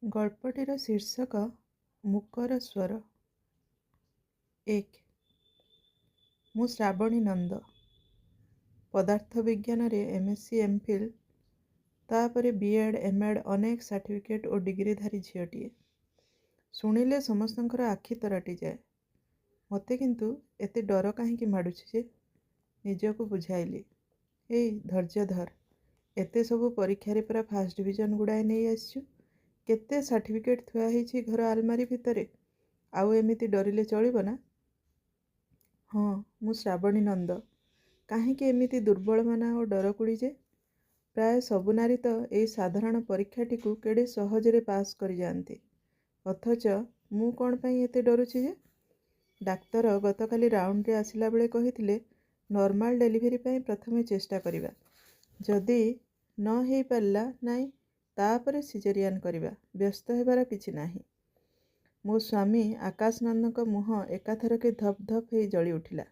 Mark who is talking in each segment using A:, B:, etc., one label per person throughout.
A: ଗଳ୍ପଟିର ଶୀର୍ଷକ ମୂକର ସ୍ୱର। 1. ମୁଁ ଶ୍ରାବଣୀ ନନ୍ଦ। ପଦାର୍ଥ ବିଜ୍ଞାନରେ MSc MPhil, ତାପରେ B.Ed M.Ed ଅନେକ ସାର୍ଟିଫିକେଟ୍ ଓ ଡିଗ୍ରୀଧାରୀ ଝିଅଟିଏ। ଶୁଣିଲେ ସମସ୍ତଙ୍କର ଆଖି ତରାଟିଯାଏ। ମୋତେ କିନ୍ତୁ ଏତେ ଡର କାହିଁକି ମାଡ଼ୁଛି ଯେ? ନିଜକୁ ବୁଝାଇଲି, ଏଇ ଧୈର୍ଯ୍ୟ ଧର। ଏତେ ସବୁ ପରୀକ୍ଷାରେ ପୁରା ଫାଷ୍ଟ ଡିଭିଜନ୍ ଗୁଡ଼ାଏ ନେଇ ଆସିଛୁ। କେତେ ସାର୍ଟିଫିକେଟ୍ ଥୁଆ ହେଇଛି ଘର ଆଲମାରି ଭିତରେ। ଆଉ ଏମିତି ଡରିଲେ ଚଳିବ ନା? ହଁ, ମୁଁ ଶ୍ରାବଣୀ ନନ୍ଦ। କାହିଁକି ଏମିତି ଦୁର୍ବଳମନା ଓ ଡରକୁଳି ଯେ? ପ୍ରାୟ ସବୁ ନାରୀ ତ ଏଇ ସାଧାରଣ ପରୀକ୍ଷାଟିକୁ କେଡ଼େ ସହଜରେ ପାସ୍ କରିଯାଆନ୍ତି। ଅଥଚ ମୁଁ କ'ଣ ପାଇଁ ଏତେ ଡରୁଛି ଯେ? ଡାକ୍ତର ଗତକାଲି ରାଉଣ୍ଡରେ ଆସିଲା ବେଳେ କହିଥିଲେ, ନର୍ମାଲ ଡେଲିଭରି ପାଇଁ ପ୍ରଥମେ ଚେଷ୍ଟା କରିବା। ଯଦି ନ ହେଇପାରିଲା ନାଇଁ, ତାପରେ ସିଜେରିଆନ୍ କରିବା। ବ୍ୟସ୍ତ ହେବାର କିଛି ନାହିଁ। ମୋ ସ୍ୱାମୀ ଆକାଶ ନନ୍ଦଙ୍କ ମୁହଁ ଏକାଥରକେ ଧପ୍ ଧପ୍ ହେଇ ଜଳି ଉଠିଲା।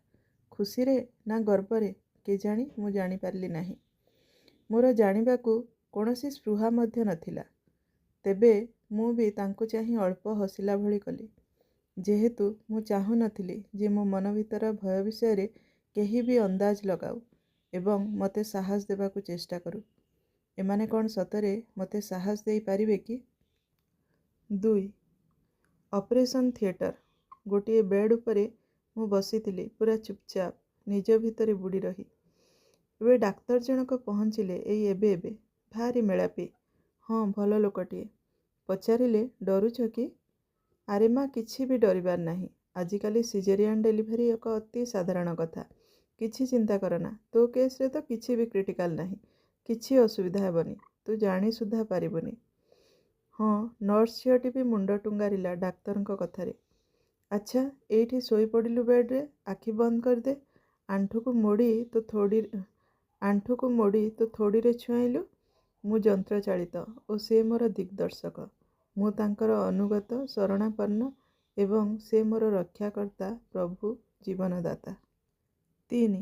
A: ଖୁସିରେ ନା ଗର୍ବରେ କେଜାଣି ମୁଁ ଜାଣିପାରିଲି ନାହିଁ। ମୋର ଜାଣିବାକୁ କୌଣସି ସ୍ପୃହା ମଧ୍ୟ ନଥିଲା। ତେବେ ମୁଁ ବି ତାଙ୍କୁ ଚାହିଁ ଅଳ୍ପ ହସିଲା ଭଳି କଲି। ଯେହେତୁ ମୁଁ ଚାହୁଁନଥିଲି ଯେ ମୋ ମନ ଭିତର ଭୟ ବିଷୟରେ କେହି ବି ଅନ୍ଦାଜ ଲଗାଉ ଏବଂ ମୋତେ ସାହସ ଦେବାକୁ ଚେଷ୍ଟା କରୁ। ଏମାନେ କ'ଣ ସତରେ ମୋତେ ସାହସ ଦେଇପାରିବେ କି? 2. Operation theatre. ଗୋଟିଏ ବେଡ୍ ଉପରେ ମୁଁ ବସିଥିଲି ପୁରା ଚୁପଚାପ, ନିଜ ଭିତରେ ବୁଡ଼ି ରହି। ଏବେ ଡାକ୍ତର ଜଣକ ପହଞ୍ଚିଲେ ଏବେ। ଭାରି ମେଳାପି। ହଁ, ଭଲ ଲୋକଟିଏ। ପଚାରିଲେ, ଡରୁଛ କି? ଆରେ ମା, କିଛି ବି ଡରିବାର ନାହିଁ। ଆଜିକାଲି ସିଜେରିଆନ୍ ଡେଲିଭରି ଏକ ଅତି ସାଧାରଣ କଥା। କିଛି ଚିନ୍ତା କରନା। ତୋ କେସ୍ରେ ତ କିଛି ବି କ୍ରିଟିକାଲ ନାହିଁ। କିଛି ଅସୁବିଧା ହେବନି। ତୁ ଜାଣି ସୁଦ୍ଧା ପାରିବୁନି। ହଁ, ନର୍ସ ଝିଅଟି ବି ମୁଣ୍ଡ ଟୁଙ୍ଗାରିଲା ଡାକ୍ତରଙ୍କ କଥାରେ। ଆଚ୍ଛା, ଏଇଠି ଶୋଇପଡ଼ିଲୁ ବେଡ୍ରେ, ଆଖି ବନ୍ଦ କରିଦେ। ଆଣ୍ଠୁକୁ ମୋଡ଼ି ତୋ ଥୋଡ଼ିରେ ଛୁଆଇଲୁ। ମୁଁ ଯନ୍ତ୍ରଚାଳିତ ଓ ସେ ମୋର ଦିଗ୍ଦର୍ଶକ। ମୁଁ ତାଙ୍କର ଅନୁଗତ, ଶରଣାପନ୍ନ ଏବଂ ସେ ମୋର ରକ୍ଷାକର୍ତ୍ତା, ପ୍ରଭୁ, ଜୀବନଦାତା। 3.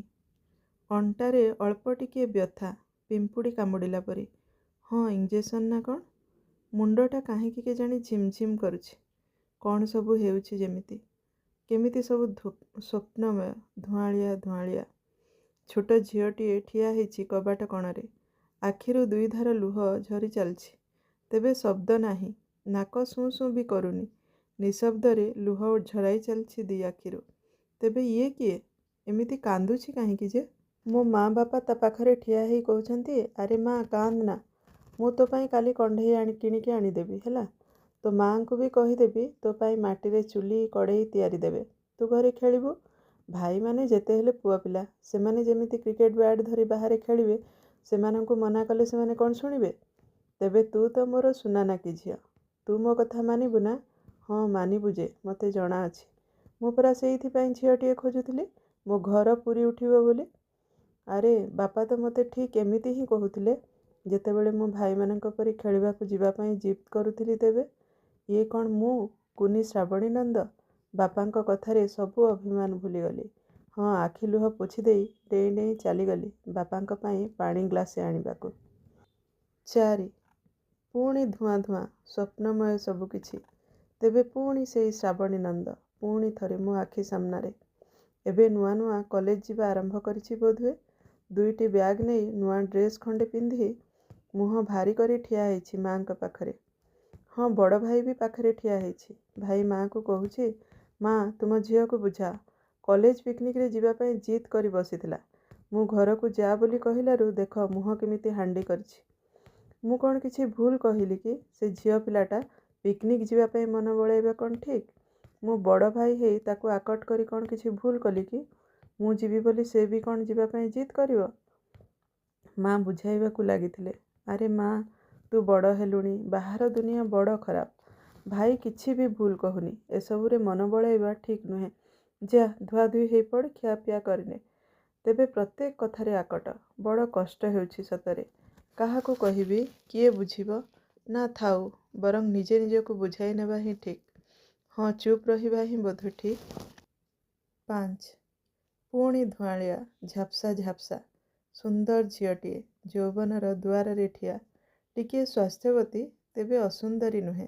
A: ଅଣ୍ଟାରେ ଅଳ୍ପ ଟିକିଏ ବ୍ୟଥା, ପିମ୍ପୁଡ଼ି କାମୁଡ଼ିଲା ପରି। ହଁ, ଇଞ୍ଜେକ୍ସନ୍ ନା କ'ଣ? ମୁଣ୍ଡଟା କାହିଁକି କେଜାଣି ଝିମ୍ ଝିମ୍ କରୁଛି। କ'ଣ ସବୁ ହେଉଛି ଯେମିତି। କେମିତି ସବୁ ସ୍ୱପ୍ନମୟ, ଧୂଆଁଳିଆ। ଛୋଟ ଝିଅଟିଏ ଠିଆ ହେଇଛି କବାଟ କଣରେ। ଆଖିରୁ 2 ଧାର ଲୁହ ଝରି ଚାଲିଛି। ତେବେ ଶବ୍ଦ ନାହିଁ, ନାକ ସୁଁ ସୁଁ ବି କରୁନି। ନିଃଶବ୍ଦରେ ଲୁହ ଝରାଇ ଚାଲିଛି 2 ଆଖିରୁ। ତେବେ ଇଏ କିଏ? ଏମିତି କାନ୍ଦୁଛି କାହିଁକି ଯେ? ମୋ ମା ବାପା ତା ପାଖରେ ଠିଆ ହେଇ କହୁଛନ୍ତି, ଆରେ ମା, କାନ୍ଦନା। ମୁଁ ତୋ ପାଇଁ କାଲି କଣ୍ଢେଇ କିଣିକି ଆଣିଦେବି, ହେଲା। ତୋ ମାଆଙ୍କୁ ବି କହିଦେବି ତୋ ପାଇଁ ମାଟିରେ ଚୁଲି, କଡ଼େଇ ତିଆରି ଦେବେ। ତୁ ଘରେ ଖେଳିବୁ। ଭାଇମାନେ ଯେତେ ହେଲେ ପୁଅ ପିଲା, ସେମାନେ ଯେମିତି କ୍ରିକେଟ ବ୍ୟାଟ୍ ଧରି ବାହାରେ ଖେଳିବେ, ସେମାନଙ୍କୁ ମନା କଲେ ସେମାନେ କ'ଣ ଶୁଣିବେ? ତେବେ ତୁ ତ ମୋର ସୁନାନାକି ଝିଅ। ତୁ ମୋ କଥା ମାନିବୁ ନା? ହଁ, ମାନିବୁ ଯେ, ମୋତେ ଜଣା ଅଛି। ମୁଁ ପରା ସେଇଥିପାଇଁ ଝିଅଟିଏ ଖୋଜୁଥିଲି, ମୋ ଘର ପୁରି ଉଠିବ ବୋଲି। ଆରେ ବାପା ତ ମୋତେ ଠିକ୍ ଏମିତି ହିଁ କହୁଥିଲେ, ଯେତେବେଳେ ମୁଁ ଭାଇମାନଙ୍କ ପରି ଖେଳିବାକୁ ଯିବା ପାଇଁ ଜିଦ୍ କରୁଥିଲି। ତେବେ ଇଏ କ'ଣ ମୁଁ, କୁନି ଶ୍ରାବଣୀ ନନ୍ଦ? ବାପାଙ୍କ କଥାରେ ସବୁ ଅଭିମାନ ଭୁଲିଗଲି। ହଁ, ଆଖି ଲୁହ ପୋଛିଦେଇ ଡେଇଁ ଡେଇଁ ଚାଲିଗଲି ବାପାଙ୍କ ପାଇଁ ପାଣି ଗ୍ଲାସେ ଆଣିବାକୁ। 4. ପୁଣି ଧୂଆଁ, ସ୍ୱପ୍ନମୟ ସବୁ କିଛି। ତେବେ ପୁଣି ସେଇ ଶ୍ରାବଣୀ ନନ୍ଦ, ପୁଣି ଥରେ ମୋ ଆଖି ସାମ୍ନାରେ। ଏବେ ନୂଆ କଲେଜ ଯିବା ଆରମ୍ଭ କରିଛି ବୋଧହୁଏ। 2ଟି ବ୍ୟାଗ୍ ନେଇ ନୂଆ ଡ୍ରେସ୍ ଖଣ୍ଡେ ପିନ୍ଧି ମୁହଁ ଭାରି କରି ଠିଆ ହେଇଛି ମାଆଙ୍କ ପାଖରେ। ହଁ, ବଡ଼ ଭାଇ ବି ପାଖରେ ଠିଆ ହେଇଛି। ଭାଇ ମାଆଙ୍କୁ କହୁଛି, ମା, ତୁମ ଝିଅକୁ ବୁଝାଅ। କଲେଜ ପିକନିକରେ ଯିବା ପାଇଁ ଜିଦ୍ କରି ବସିଥିଲା। ମୁଁ ଘରକୁ ଯା ବୋଲି କହିଲାରୁ ଦେଖ ମୁହଁ କେମିତି ହାଣ୍ଡି କରିଛି। ମୁଁ କ'ଣ କିଛି ଭୁଲ କହିଲି କି? ସେ ଝିଅ ପିଲାଟା ପିକନିକ୍ ଯିବା ପାଇଁ ମନ ବଳାଇବା କ'ଣ ଠିକ୍? ମୁଁ ବଡ଼ ଭାଇ ହେଇ ତାକୁ ଆକଟ କରି କ'ଣ କିଛି ଭୁଲ କଲି କି? ମୁଁ ଯିବି ବୋଲି ସେ ବି କ'ଣ ଯିବା ପାଇଁ ଜିଦ୍ କରିବ? ମା ବୁଝାଇବାକୁ ଲାଗିଥିଲେ, ଆରେ ମା, ତୁ ବଡ଼ ହେଲୁଣି, ବାହାର ଦୁନିଆ ବଡ଼ ଖରାପ। ଭାଇ କିଛି ବି ଭୁଲ କହୁନି। ଏସବୁରେ ମନ ବଳାଇବା ଠିକ୍ ନୁହେଁ। ଯା, ଧୁଆଧୁଇ ହେଇପଡ଼, ଖିଆପିଆ କରିନେ। ତେବେ ପ୍ରତ୍ୟେକ କଥାରେ ଆକଟ। ବଡ଼ କଷ୍ଟ ହେଉଛି ସତରେ। କାହାକୁ କହିବି? କିଏ ବୁଝିବ? ନା ଥାଉ, ବରଂ ନିଜେ ନିଜକୁ ବୁଝାଇ ନେବା ହିଁ ଠିକ୍। ହଁ, ଚୁପ୍ ରହିବା ହିଁ ବୋଧେ ଠିକ୍। 5. ପୁଣି ଧୂଆଁଳିଆ, ଝାପ୍ସା। ସୁନ୍ଦର ଝିଅଟିଏ, ଯୌବନର ଦୁଆରରେ ଠିଆ। ଟିକିଏ ସ୍ୱାସ୍ଥ୍ୟବତୀ, ତେବେ ଅସୁନ୍ଦରୀ ନୁହେଁ।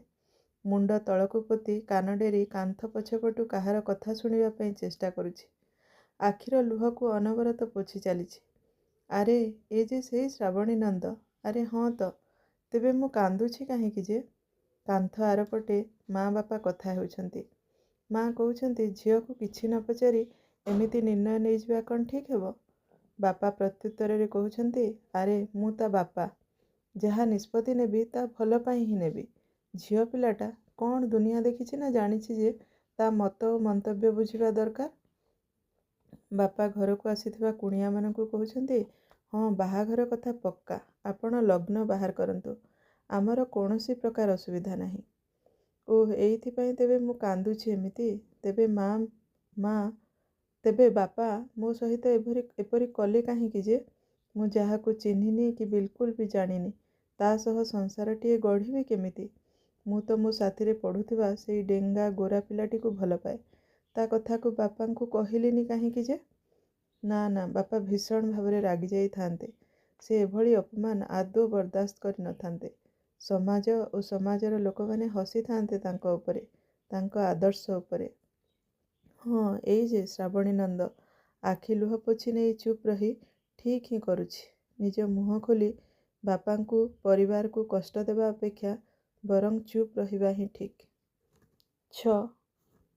A: ମୁଣ୍ଡ ତଳକୁ ପୋତି କାନ ଡେରି କାନ୍ଥ ପଛପଟୁ କାହାର କଥା ଶୁଣିବା ପାଇଁ ଚେଷ୍ଟା କରୁଛି। ଆଖିର ଲୁହକୁ ଅନବରତ ପୋଛି ଚାଲିଛି। ଆରେ ଏ ଯେ ସେଇ ଶ୍ରାବଣୀ ନନ୍ଦ। ଆରେ ହଁ ତ, ତେବେ ମୁଁ କାନ୍ଦୁଛି କାହିଁକି ଯେ? କାନ୍ଥ ଆରପଟେ ମା ବାପା କଥା ହେଉଛନ୍ତି। ମା କହୁଛନ୍ତି ଝିଅକୁ କିଛି ନ ପଚାରି ଏମିତି ନିର୍ଣ୍ଣୟ ନେଇଯିବା କ'ଣ ଠିକ୍ ହେବ? ବାପା ପ୍ରତ୍ୟୁତ୍ତରରେ କହୁଛନ୍ତି, ଆରେ ମୁଁ ତା ବାପା, ଯାହା ନିଷ୍ପତ୍ତି ନେବି ତା ଭଲ ପାଇଁ ହିଁ ନେବି। ଝିଅ ପିଲାଟା କ'ଣ ଦୁନିଆ ଦେଖିଛି ନା ଜାଣିଛି ଯେ ତା ମତ ଓ ମନ୍ତବ୍ୟ ବୁଝିବା ଦରକାର? ବାପା ଘରକୁ ଆସିଥିବା କୁଣିଆମାନଙ୍କୁ କହୁଛନ୍ତି, ହଁ ବାହାଘର କଥା ପକ୍କା, ଆପଣ ଲଗ୍ନ ବାହାର କରନ୍ତୁ, ଆମର କୌଣସି ପ୍ରକାର ଅସୁବିଧା ନାହିଁ। ଓଃ, ଏଇଥିପାଇଁ ତେବେ ମୁଁ କାନ୍ଦୁଛି ଏମିତି? ତେବେ ତେବେ ବାପା ମୋ ସହିତ ଏପରି କଲେ କାହିଁକି ଯେ? ମୁଁ ଯାହାକୁ ଚିହ୍ନିନି କି ବିଲକୁଲ ବି ଜାଣିନି, ତା ସହ ସଂସାରଟିଏ ଗଢ଼ିବି କେମିତି? ମୁଁ ତ ମୋ ସାଥିରେ ପଢ଼ୁଥିବା ସେଇ ଡେଙ୍ଗା ଗୋରା ପିଲାଟିକୁ ଭଲ ପାଏ। ତା କଥାକୁ ବାପାଙ୍କୁ କହିଲିନି କାହିଁକି ଯେ? ନା ନା, ବାପା ଭୀଷଣ ଭାବରେ ରାଗି ଯାଇଥାନ୍ତେ। ସେ ଏଭଳି ଅପମାନ ଆଦୌ ବରଦାସ୍ତ କରିନଥାନ୍ତେ। ସମାଜ ଓ ସମାଜର ଲୋକମାନେ ହସିଥାନ୍ତେ ତାଙ୍କ ଉପରେ, ତାଙ୍କ ଆଦର୍ଶ ଉପରେ। ହଁ, ଏଇ ଯେ ଶ୍ରାବଣୀ ନନ୍ଦ ଆଖି ଲୁହ ପୋଛି ନେଇ ଚୁପ୍ ରହି ଠିକ୍ ହିଁ କରୁଛି। ନିଜ ମୁହଁ ଖୋଲି ବାପାଙ୍କୁ ପରିବାରକୁ କଷ୍ଟ ଦେବା ଅପେକ୍ଷା ବରଂ ଚୁପ୍ ରହିବା ହିଁ ଠିକ୍। 6.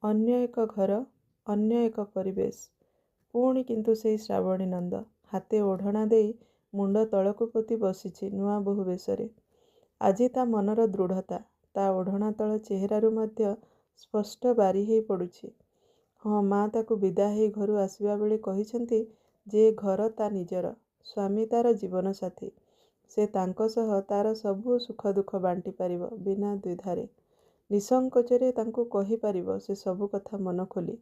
A: ଅନ୍ୟ ଏକ ଘର, ଅନ୍ୟ ଏକ ପରିବେଶ। ପୁଣି କିନ୍ତୁ ସେଇ ଶ୍ରାବଣୀ ନନ୍ଦ ହାତେ ଓଢ଼ଣା ଦେଇ ମୁଣ୍ଡ ତଳକୁ ପୋତି ବସିଛି ନୂଆ ବୋହୂ ବେଶରେ। ଆଜି ତା ମନର ଦୃଢ଼ତା ତା ଓଢ଼ଣା ତଳ ଚେହେରାରୁ ମଧ୍ୟ ସ୍ପଷ୍ଟ ବାରି ହେଇ ପଡ଼ୁଛି। ହଁ, ମା ତାକୁ ବିଦା ହେଇ ଘରୁ ଆସିବା ବେଳେ କହିଛନ୍ତି ଯେ ଘର ତା ନିଜର, ସ୍ୱାମୀ ତାର ଜୀବନସାଥୀ। ସେ ତାଙ୍କ ସହ ତାର ସବୁ ସୁଖ ଦୁଃଖ ବାଣ୍ଟି ପାରିବ ବିନା ଦ୍ୱିଧାରେ। ନିଃସଙ୍କୋଚରେ ତାଙ୍କୁ କହିପାରିବ ସେ ସବୁ କଥା ମନ ଖୋଲି।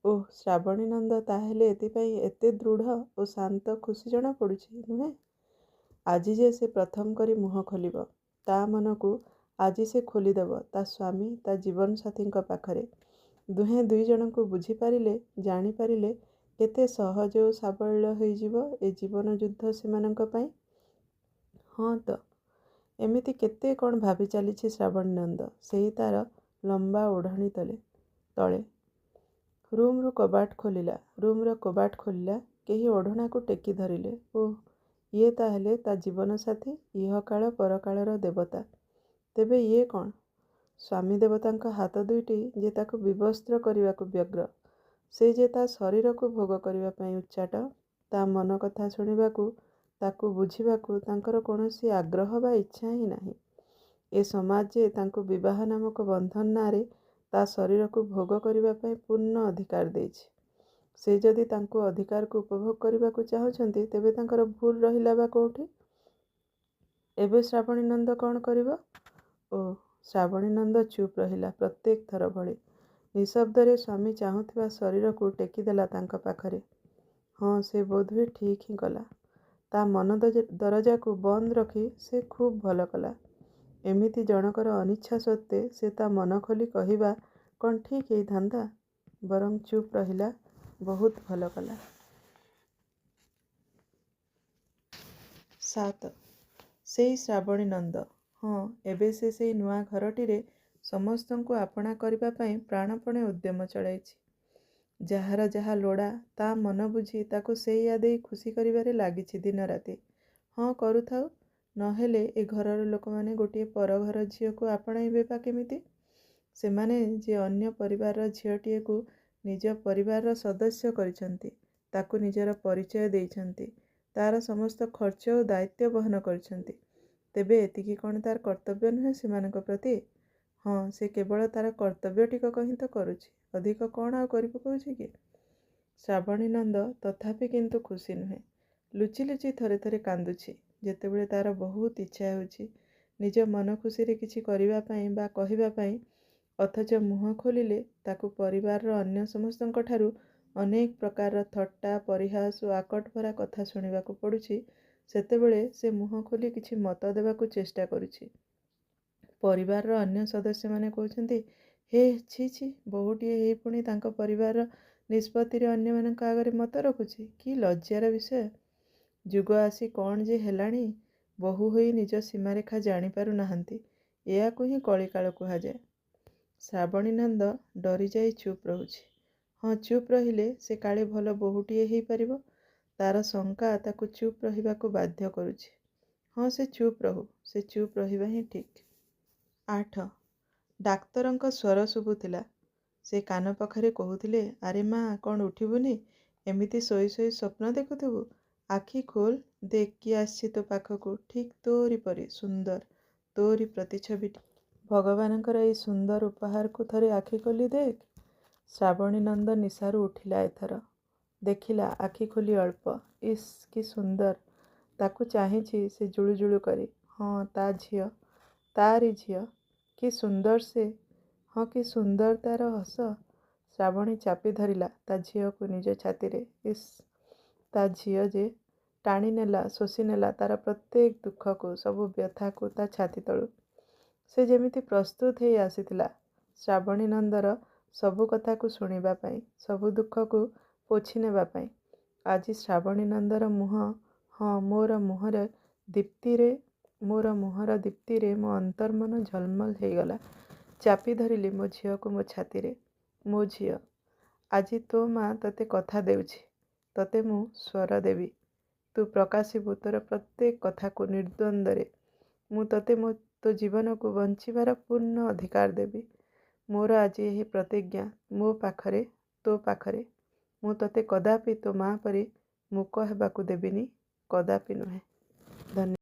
A: ଓଃ, ଶ୍ରାବଣୀ ନନ୍ଦ ତାହେଲେ ଏଥିପାଇଁ ଏତେ ଦୃଢ଼ ଓ ଶାନ୍ତ ଖୁସି ଜଣାପଡ଼ୁଛି, ନୁହେଁ? ଆଜି ଯେ ସେ ପ୍ରଥମ କରି ମୁହଁ ଖୋଲିବ, ତା ମନକୁ ଆଜି ସେ ଖୋଲିଦେବ ତା ସ୍ୱାମୀ ତା ଜୀବନସାଥୀଙ୍କ ପାଖରେ। ଦୁହେଁ ଦୁଇ ଜଣଙ୍କୁ ବୁଝିପାରିଲେ, ଜାଣିପାରିଲେ କେତେ ସହଜ ଓ ସାବଳୀଳ ହୋଇଯିବ ଏ ଜୀବନ ଯୁଦ୍ଧ ସେମାନଙ୍କ ପାଇଁ। ହଁ ତ, ଏମିତି କେତେ କ'ଣ ଭାବି ଚାଲିଛି ଶ୍ରାବଣୀ ନନ୍ଦ ସେଇ ତାର ଲମ୍ବା ଓଢ଼ଣୀ ତଳେ। ରୁମ୍ର କବାଟ ଖୋଲିଲା, କେହି ଓଢ଼ଣାକୁ ଟେକି ଧରିଲେ। ଓଃ, ଇଏ ତାହେଲେ ତା ଜୀବନସାଥୀ, ଇହକାଳ ପରକାଳର ଦେବତା। ତେବେ ଇଏ କ'ଣ? ସ୍ୱାମୀ ଦେବତାଙ୍କ ହାତ ଦୁଇଟି ଯେ ତାକୁ ବିବସ୍ତ୍ର କରିବାକୁ ବ୍ୟଗ୍ର, ସେ ଯେ ତା ଶରୀରକୁ ଭୋଗ କରିବା ପାଇଁ ଉଚ୍ଚାଟ, ତା ମନ କଥା ଶୁଣିବାକୁ, ତାକୁ ବୁଝିବାକୁ ତାଙ୍କର କୌଣସି ଆଗ୍ରହ ବା ଇଚ୍ଛା ହିଁ ନାହିଁ। ଏ ସମାଜ ଯେ ତାଙ୍କୁ ବିବାହ ନାମକ ବନ୍ଧନ ନାଁରେ ତା ଶରୀରକୁ ଭୋଗ କରିବା ପାଇଁ ପୂର୍ଣ୍ଣ ଅଧିକାର ଦେଇଛି। ସେ ଯଦି ତାଙ୍କୁ ଅଧିକାରକୁ ଉପଭୋଗ କରିବାକୁ ଚାହୁଁଛନ୍ତି, ତେବେ ତାଙ୍କର ଭୁଲ ରହିଲା ବା କୋଉଠି? ଏବେ ଶ୍ରାବଣୀ ନନ୍ଦ କ'ଣ କରିବ? ଓଃ, ଶ୍ରାବଣୀ ନନ୍ଦ ଚୁପ୍ ରହିଲା ପ୍ରତ୍ୟେକ ଥର ଭଳି। ନିଃଶବ୍ଦରେ ସ୍ୱାମୀ ଚାହୁଁଥିବା ଶରୀରକୁ ଟେକିଦେଲା ତାଙ୍କ ପାଖରେ। ହଁ, ସେ ବୋଧହୁଏ ଠିକ୍ ହିଁ କଲା। ତା ମନ ଦରଜାକୁ ବନ୍ଦ ରଖି ସେ ଖୁବ୍ ଭଲ କଲା। ଏମିତି ଜଣକର ଅନିଚ୍ଛା ସତ୍ତ୍ୱେ ସେ ତା ମନ ଖୋଲି କହିବା କ'ଣ ଠିକ୍ ହେଇଥାନ୍ତା? ବରଂ ଚୁପ୍ ରହିଲା, ବହୁତ ଭଲ କଲା। 7. ସେଇ ଶ୍ରାବଣୀ ନନ୍ଦ। ହଁ, ଏବେ ସେ ସେଇ ନୂଆ ଘରଟିରେ ସମସ୍ତଙ୍କୁ ଆପଣା କରିବା ପାଇଁ ପ୍ରାଣପଣେ ଉଦ୍ୟମ ଚଳାଇଛି। ଯାହାର ଯାହା ଲୋଡ଼ା ତା ମନ ବୁଝି ତାକୁ ସେଇଆ ଦେଇ ଖୁସି କରିବାରେ ଲାଗିଛି ଦିନରାତି। ହଁ, କରୁଥାଉ। ନହେଲେ ଏ ଘରର ଲୋକମାନେ ଗୋଟିଏ ପର ଘର ଝିଅକୁ ଆପଣାଇବେ ବା କେମିତି? ସେମାନେ ଯେ ଅନ୍ୟ ପରିବାରର ଝିଅଟିଏକୁ ନିଜ ପରିବାରର ସଦସ୍ୟ କରିଛନ୍ତି, ତାକୁ ନିଜର ପରିଚୟ ଦେଇଛନ୍ତି, ତାର ସମସ୍ତ ଖର୍ଚ୍ଚ ଓ ଦାୟିତ୍ୱ ବହନ କରିଛନ୍ତି, ତେବେ ଏତିକି କ'ଣ ତାର କର୍ତ୍ତବ୍ୟ ନୁହେଁ ସେମାନଙ୍କ ପ୍ରତି? ହଁ, ସେ କେବଳ ତାର କର୍ତ୍ତବ୍ୟ ଟିକକ ହିଁ ତ କରୁଛି, ଅଧିକ କ'ଣ ଆଉ କରି ପକାଉଛି କି? ଶ୍ରାବଣୀ ନନ୍ଦ ତଥାପି କିନ୍ତୁ ଖୁସି ନୁହେଁ। ଲୁଚି ଲୁଚି ଥରେ ଥରେ କାନ୍ଦୁଛି, ଯେତେବେଳେ ତାର ବହୁତ ଇଚ୍ଛା ହେଉଛି ନିଜ ମନ ଖୁସିରେ କିଛି କରିବା ପାଇଁ ବା କହିବା ପାଇଁ, ଅଥଚ ମୁହଁ ଖୋଲିଲେ ତାକୁ ପରିବାରର ଅନ୍ୟ ସମସ୍ତଙ୍କ ଠାରୁ ଅନେକ ପ୍ରକାରର ଥଟ୍ଟା, ପରିହାସ ଓ ଆକଟଭରା କଥା ଶୁଣିବାକୁ ପଡ଼ୁଛି। ସେତେବେଳେ ସେ ମୁହଁ ଖୋଲି କିଛି ମତ ଦେବାକୁ ଚେଷ୍ଟା କରୁଛି। ପରିବାରର ଅନ୍ୟ ସଦସ୍ୟମାନେ କହୁଛନ୍ତି, ହେ ଛି ଛି, ବୋହୂଟିଏ ହେଇ ପୁଣି ତାଙ୍କ ପରିବାରର ନିଷ୍ପତ୍ତିରେ ଅନ୍ୟମାନଙ୍କ ଆଗରେ ମତ ରଖୁଛି, କି ଲଜ୍ଜାର ବିଷୟ। ଯୁଗ ଆସି କ'ଣ ଯେ ହେଲାଣି, ବୋହୂ ହୋଇ ନିଜ ସୀମାରେଖା ଜାଣିପାରୁନାହାନ୍ତି, ଏହାକୁ ହିଁ କଳିକାଳ କୁହାଯାଏ। ଶ୍ରାବଣୀନନ୍ଦ ଡରିଯାଇ ଚୁପ୍ ରହୁଛି। ହଁ, ଚୁପ୍ ରହିଲେ ସେ କାଳେ ଭଲ ବୋହୂଟିଏ ହେଇପାରିବ। ତାର ଶଙ୍କା ତାକୁ ଚୁପ୍ ରହିବାକୁ ବାଧ୍ୟ କରୁଛି। ହଁ, ସେ ଚୁପ୍ ରହୁ, ସେ ଚୁପ୍ ରହିବା ହିଁ ଠିକ୍। 8. ଡାକ୍ତରଙ୍କ ସ୍ୱର ଶୁଭୁଥିଲା। ସେ କାନ ପାଖରେ କହୁଥିଲେ, ଆରେ ମା, କ'ଣ ଉଠିବୁନି? ଏମିତି ଶୋଇ ଶୋଇ ସ୍ୱପ୍ନ ଦେଖୁଥିବୁ? ଆଖି ଖୋଲ, ଦେଖ କିଏ ଆସିଛି ତୋ ପାଖକୁ, ଠିକ୍ ତୋରି ପରି ସୁନ୍ଦର, ତୋରି ପ୍ରତିଛବିଟି। ଭଗବାନଙ୍କର ଏଇ ସୁନ୍ଦର ଉପହାରକୁ ଥରେ ଆଖି ଖୋଲି ଦେଖ। ଶ୍ରାବଣୀନନ୍ଦ ନିଶାରୁ ଉଠିଲା ଏଥର। ଦେଖିଲା ଆଖି ଖୋଲି ଅଳ୍ପ। ଇସ୍, କି ସୁନ୍ଦର! ତାକୁ ଚାହିଁଛି ସେ ଜୁଳୁଜୁଳୁ କରି। ହଁ, ତା ଝିଅ, ତାରି ଝିଅ। କି ସୁନ୍ଦର ସେ! ହଁ, କି ସୁନ୍ଦର ତାର ହସ! ଶ୍ରାବଣୀ ଚାପି ଧରିଲା ତା ଝିଅକୁ ନିଜ ଛାତିରେ। ଇସ୍, ତା ଝିଅ ଯେ ଟାଣି ନେଲା, ଶୋଷି ନେଲା ତାର ପ୍ରତ୍ୟେକ ଦୁଃଖକୁ, ସବୁ ବ୍ୟଥାକୁ ତା ଛାତି ତଳୁ। ସେ ଯେମିତି ପ୍ରସ୍ତୁତ ହେଇ ଆସିଥିଲା ଶ୍ରାବଣୀନନ୍ଦର ସବୁ କଥାକୁ ଶୁଣିବା ପାଇଁ, ସବୁ ଦୁଃଖକୁ ପୋଛି ନେବା ପାଇଁ। ଆଜି ଶ୍ରାବଣୀନନ୍ଦର ମୁହଁ, ହଁ, ମୋର ମୁହଁର ଦୀପ୍ତିରେ ମୋ ଅନ୍ତର୍ମନ ଝଲମଲ ହେଇଗଲା। ଚାପି ଧରିଲି ମୋ ଝିଅକୁ ମୋ ଛାତିରେ। ମୋ ଝିଅ, ଆଜି ତୋ ମା ତତେ କଥା ଦେଉଛି, ତତେ ମୁଁ ସ୍ୱର ଦେବି। ତୁ ପ୍ରକାଶିବୁ ତୋର ପ୍ରତ୍ୟେକ କଥାକୁ ନିର୍ଦ୍ୱନ୍ଦରେ। ମୁଁ ତତେ ତୋ ଜୀବନକୁ ବଞ୍ଚିବାର ପୂର୍ଣ୍ଣ ଅଧିକାର ଦେବି। ମୋର ଆଜି ଏହି ପ୍ରତିଜ୍ଞା, ମୋ ପାଖରେ, ତୋ ପାଖରେ। ମୁଁ ତତେ କଦାପି ତୋ ମା ପରି ମୂକ ହେବାକୁ ଦେବିନି, କଦାପି ନୁହେଁ। ଧନ୍ୟବାଦ।